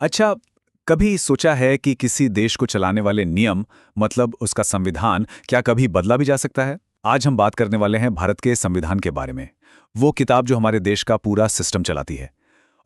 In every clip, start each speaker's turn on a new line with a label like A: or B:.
A: अच्छा, कभी सोचा है कि किसी देश को चलाने वाले नियम मतलब उसका संविधान क्या कभी बदला भी जा सकता है? आज हम बात करने वाले हैं भारत के संविधान के बारे में। वो किताब जो हमारे देश का पूरा सिस्टम चलाती है।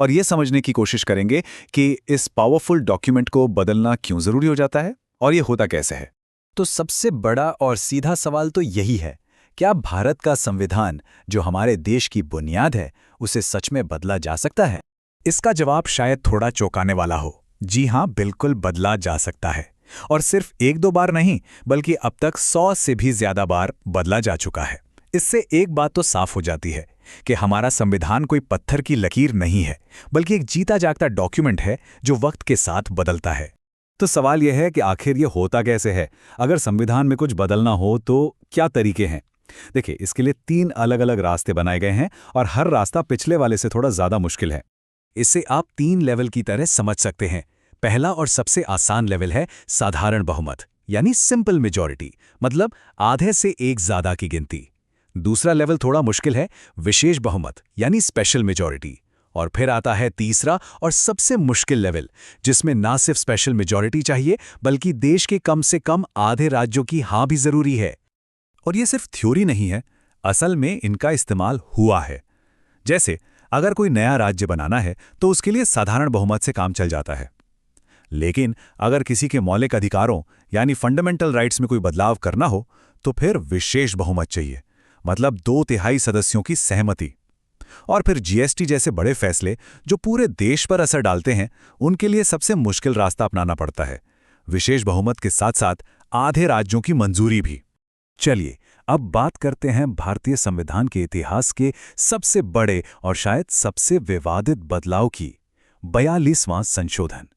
A: और ये समझने की कोशिश करेंगे कि इस पावरफुल डॉक्यूमेंट को बदलना क्यों ज़रूरी हो जाता है और ये होता कैसे है।
B: तो सबसे बड़ा और सीधा सवाल तो यही है, क्या भारत का संविधान, जो हमारे देश की बुनियाद है, उसे सच में बदला जा सकता है? इसका जवाब शायद थोड़ा चौंकाने वाला हो। जी हाँ, बिल्कुल बदला जा सकता है। और सिर्फ एक दो बार नहीं, बल्कि अब तक 100 से भी ज्यादा बार बदला जा चुका है। इससे एक बात तो साफ हो जाती है कि हमारा संविधान कोई पत्थर की लकीर नहीं है, बल्कि एक जीता जागता डॉक्यूमेंट है जो वक्त के साथ बदलता है।
A: तो सवाल यह है कि आखिर ये होता कैसे है? अगर संविधान में कुछ बदलना हो तो क्या तरीके हैं? देखिए, इसके लिए 3 अलग-अलग रास्ते बनाए गए हैं और हर रास्ता पिछले वाले से थोड़ा ज़्यादा मुश्किल है।
B: इसे आप 3 लेवल की तरह समझ सकते हैं। पहला और सबसे आसान लेवल है साधारण बहुमत, यानी सिंपल मेजॉरिटी, मतलब आधे से एक ज्यादा की गिनती। दूसरा लेवल थोड़ा मुश्किल है, विशेष बहुमत, यानी स्पेशल मेजॉरिटी। और फिर आता है तीसरा और सबसे मुश्किल लेवल, जिसमें ना सिर्फ स्पेशल मेजॉरिटी चाहिए, बल्कि देश के कम से कम आधे राज्यों की हाँ भी जरूरी है।
A: और ये सिर्फ थ्योरी नहीं है, असल में इनका इस्तेमाल हुआ है। जैसे अगर कोई नया राज्य बनाना है तो उसके लिए साधारण बहुमत से काम चल जाता है। लेकिन अगर किसी के मौलिक अधिकारों यानी फंडामेंटल राइट्स में कोई बदलाव करना हो तो फिर विशेष बहुमत चाहिए, मतलब 2/3 सदस्यों की सहमति। और फिर जीएसटी जैसे बड़े फैसले जो पूरे देश पर असर डालते हैं, उनके लिए सबसे मुश्किल रास्ता अपनाना पड़ता है, विशेष बहुमत के साथ साथ आधे राज्यों की मंजूरी भी। चलिए अब बात करते हैं भारतीय संविधान के इतिहास के सबसे बड़े और शायद सबसे विवादित बदलाव की, 42वां संशोधन।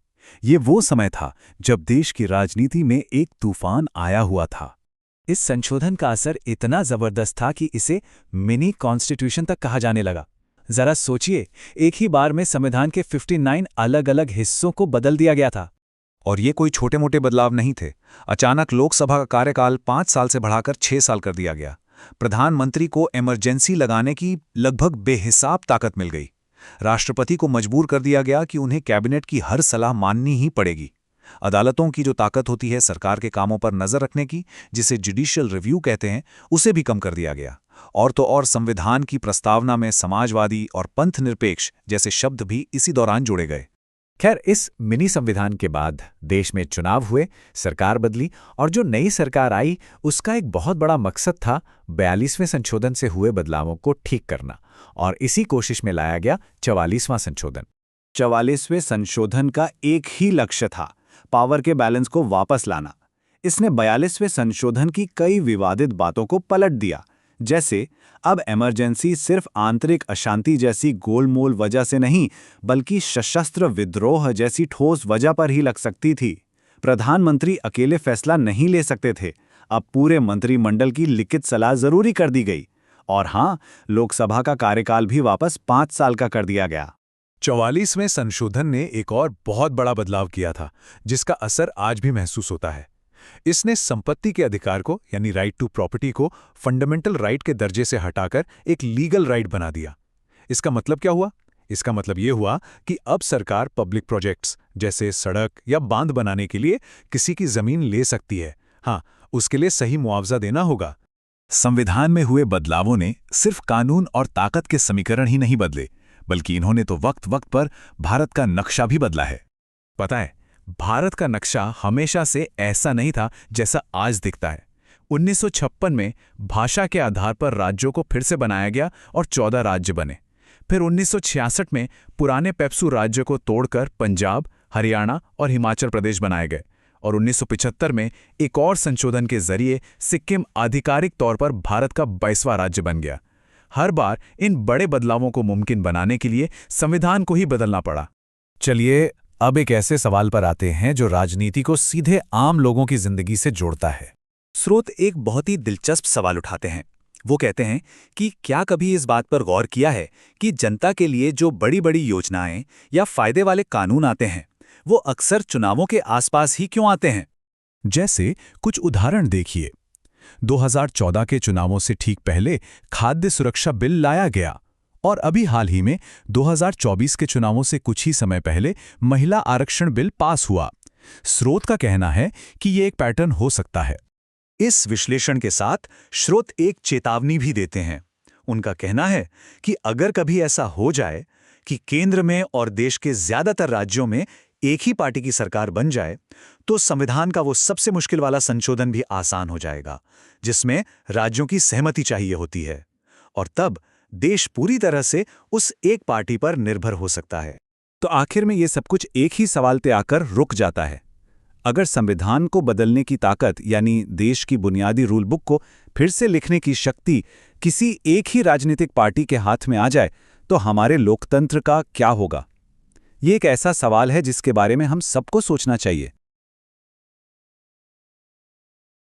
A: ये वो समय था जब देश की राजनीति में एक तूफान आया हुआ था।
B: इस संशोधन का असर इतना जबरदस्त था कि इसे मिनी कॉन्स्टिट्यूशन तक कहा जाने लगा। जरा सोचिए, एक ही बार में संविधान के 59 अलग-अलग हिस्सों को बदल दिया गया था।
A: और ये कोई छोटे मोटे बदलाव नहीं थे। अचानक लोकसभा का कार्यकाल 5 साल से बढ़ाकर 6 साल कर दिया गया। प्रधानमंत्री को इमरजेंसी लगाने की लगभग बेहिसाब ताकत मिल गई। राष्ट्रपति को मजबूर कर दिया गया कि उन्हें कैबिनेट की हर सलाह माननी ही पड़ेगी। अदालतों की जो ताकत होती है सरकार के कामों पर नजर रखने की, जिसे जुडिशियल रिव्यू कहते हैं, उसे भी कम कर दिया गया। और तो और संविधान की प्रस्तावना में समाजवादी और पंथ निरपेक्ष जैसे शब्द भी इसी दौरान जोड़े गए।
B: खैर, इस मिनी संविधान के बाद देश में चुनाव हुए, सरकार बदली, और जो नई सरकार आई उसका एक बहुत बड़ा मकसद था 42वें संशोधन से हुए बदलावों को ठीक करना। और इसी कोशिश में लाया गया 44वां संशोधन।
C: 44वें संशोधन का एक ही लक्ष्य था, पावर के बैलेंस को वापस लाना। इसने 42वें संशोधन की कई विवादित बातों को पलट दिया, जैसे अब इमरजेंसी सिर्फ आंतरिक अशांति जैसी गोलमोल वजह से नहीं, बल्कि सशस्त्र विद्रोह जैसी ठोस वजह पर ही लग सकती थी। प्रधानमंत्री अकेले फैसला नहीं ले सकते थे, अब पूरे मंत्रिमंडल की लिखित सलाह जरूरी कर दी गई। और हाँ, लोकसभा का कार्यकाल भी वापस 5 साल का कर दिया गया।
A: 44वें संशोधन ने एक और बहुत बड़ा बदलाव किया था, जिसका असर आज भी महसूस होता है। इसने संपत्ति के अधिकार को यानी राइट टू प्रॉपर्टी को फंडामेंटल राइट के दर्जे से हटाकर एक लीगल राइट बना दिया। इसका मतलब क्या हुआ? इसका मतलब ये हुआ कि अब सरकार पब्लिक प्रोजेक्ट्स जैसे सड़क या बांध बनाने के लिए किसी की जमीन ले सकती है। हाँ, उसके लिए सही मुआवजा देना होगा। संविधान में हुए बदलावों ने सिर्फ कानून और ताकत के समीकरण ही नहीं बदले, बल्कि इन्होंने तो वक्त वक्त पर भारत का नक्शा भी बदला है। पता है, भारत का नक्शा हमेशा से ऐसा नहीं था जैसा आज दिखता है। 1956 में भाषा के आधार पर राज्यों को फिर से बनाया गया और 14 राज्य बने। फिर 1966 में पुराने पेप्सू राज्य को तोड़कर पंजाब, हरियाणा और हिमाचल प्रदेश बनाए गए। और 1975 में एक और संशोधन के जरिए सिक्किम आधिकारिक तौर पर भारत का 22वां राज्य बन गया। हर बार इन बड़े बदलावों को मुमकिन बनाने के लिए संविधान को ही बदलना पड़ा।
B: चलिए अब एक ऐसे सवाल पर आते हैं जो राजनीति को सीधे आम लोगों की जिंदगी से जोड़ता है।
C: स्रोत एक बहुत ही दिलचस्प सवाल उठाते हैं। वो कहते हैं कि क्या कभी इस बात पर गौर किया है कि जनता के लिए जो बड़ी बड़ी योजनाएं या फायदे वाले कानून आते हैं, वो अक्सर चुनावों के आसपास ही क्यों आते हैं?
A: जैसे कुछ उदाहरण देखिए। 2014 के चुनावों से ठीक पहले खाद्य सुरक्षा बिल लाया गया
B: और अभी हाल ही में 2024 के चुनावों से कुछ ही समय पहले महिला आरक्षण बिल पास हुआ। स्रोत का कहना है कि ये एक पैटर्न हो सकता है। इस विश्लेषण के साथ स्रोत एक चेतावनी भी देते हैं। उनका कहना है कि अगर कभी ऐसा हो जाए कि केंद्र में और देश के ज्यादातर राज्यों में एक ही पार्टी की सरकार बन जाए, तो संविधान का वो सबसे मुश्किल वाला संशोधन भी आसान हो जाएगा, जिसमें राज्यों की सहमति चाहिए होती है। और तब देश पूरी तरह से उस एक पार्टी पर निर्भर हो सकता है। तो आखिर में ये सब कुछ एक ही सवाल पे आकर रुक जाता है। अगर संविधान को बदलने की ताकत, यानी देश की बुनियादी रूल बुक को फिर से लिखने की शक्ति किसी एक ही राजनीतिक पार्टी के हाथ में आ जाए, तो हमारे लोकतंत्र का क्या होगा? ये एक ऐसा सवाल है जिसके बारे में हम सबको सोचना चाहिए।